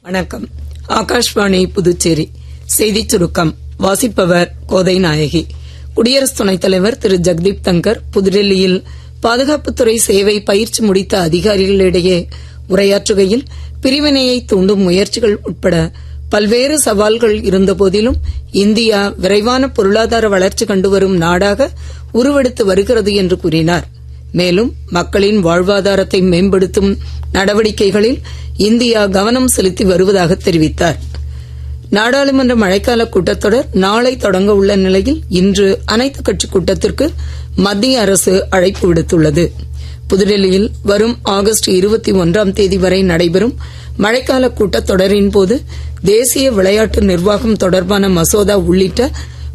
வணக்கம். ஆகாஷ்வாணி புதுச்சேரி செய்திச் சுருக்கம் வாசிப்பவர் கோதை நாயகி. குடியரசு துணைத் தலைவர் திரு ஜெகதீப் தங்கர் புதுடெல்லியில் பாதுகாப்புத்துறை சேவை பயிற்சி முடித்த அதிகாரிகளிடையே உரையாற்றுகையில் பிரிவினையை தூண்டும் முயற்சிகள் உட்பட பல்வேறு சவால்கள் இருந்தபோதிலும் இந்தியா விரைவான பொருளாதார வளர்ச்சி கண்டுவரும் நாடாக உருவெடுத்து வருகிறது என்று கூறினார். மேலும் மக்களின் வாழ்வாதாரத்தை மேம்படுத்தும் நடவடிக்கைகளில் இந்தியா கவனம் செலுத்தி வருவதாக தெரிவித்தார். நாடாளுமன்ற மழைக்கால கூட்டத்தொடர் நாளை தொடங்க உள்ள நிலையில் இன்று அனைத்துக் கட்சி கூட்டத்திற்கு மத்திய அரசு அழைப்பு விடுத்துள்ளது. புதுடெல்லியில் வரும் ஆகஸ்ட் 21ஆம் தேதி வரை நடைபெறும் மழைக்கால கூட்டத்தொடரின் போது தேசிய விளையாட்டு நிர்வாகம் தொடர்பான மசோதா உள்ளிட்ட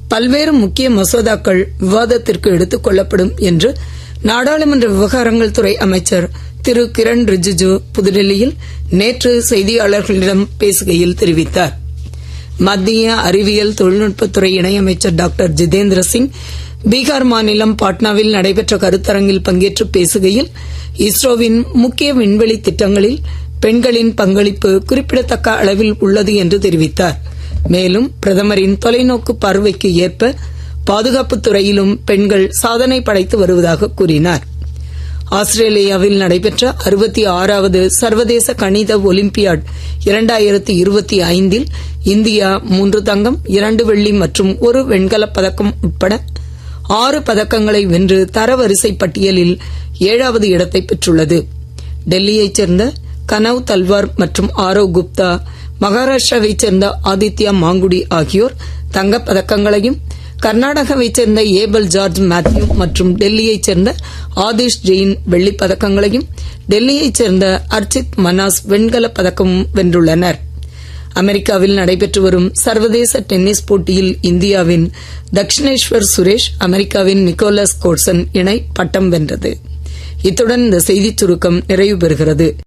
பல்வேறு முக்கிய மசோதாக்கள் விவாதத்திற்கு எடுத்துக் கொள்ளப்படும் என்று நாடாளுமன்ற விவகாரங்கள் துறை அமைச்சர் திரு கிரண் ரிஜிஜு புதுடெல்லியில் நேற்று செய்தியாளர்களிடம் பேசுகையில் தெரிவித்தார். மத்திய அறிவியல் தொழில்நுட்பத்துறை இணையமைச்சர் டாக்டர் ஜிதேந்திர சிங் பீகார் மாநிலம் பாட்னாவில் நடைபெற்ற கருத்தரங்கில் பங்கேற்று பேசுகையில் இஸ்ரோவின் முக்கிய விண்வெளி திட்டங்களில் பெண்களின் பங்களிப்பு குறிப்பிடத்தக்க அளவில் உள்ளது என்று தெரிவித்தார். மேலும் பிரதமரின் தொலைநோக்கு பார்வைக்கு ஏற்ப பாதுகாப்புத் துறையிலும் பெண்கள் சாதனை படைத்து வருவதாக கூறினார். ஆஸ்திரேலியாவில் நடைபெற்ற 66வது சர்வதேச கணித ஒலிம்பியாட் 2025 இந்தியா 3 தங்கம் 2 வெள்ளி மற்றும் 1 வெண்கலப் பதக்கம் உட்பட 6 பதக்கங்களை வென்று தரவரிசை பட்டியலில் 7வது இடத்தை பெற்றுள்ளது. டெல்லியைச் சேர்ந்த கனவ் தல்வார் மற்றும் ஆரவ் குப்தா, மகாராஷ்டிராவைச் சேர்ந்த ஆதித்யா மாங்குடி ஆகியோர் தங்கப் பதக்கங்களையும், கர்நாடகாவைச் சேர்ந்த ஏபல் ஜார்ஜ் மேத்யூ மற்றும் டெல்லியைச் சேர்ந்த ஆதிஷ் ஜெயின் வெள்ளிப் பதக்கங்களையும், டெல்லியைச் சேர்ந்த அர்ச்சித் மனாஸ் வெண்கலப் பதக்கமும் வென்றுள்ளனர். அமெரிக்காவில் நடைபெற்று வரும் சர்வதேச டென்னிஸ் போட்டியில் இந்தியாவின் தக்ஷினேஸ்வர் சுரேஷ், அமெரிக்காவின் நிக்கோலஸ் கோர்சன் இணை பட்டம் வென்றது. இத்துடன் இந்த செய்திச் சுருக்கம் நிறைவு பெறுகிறது.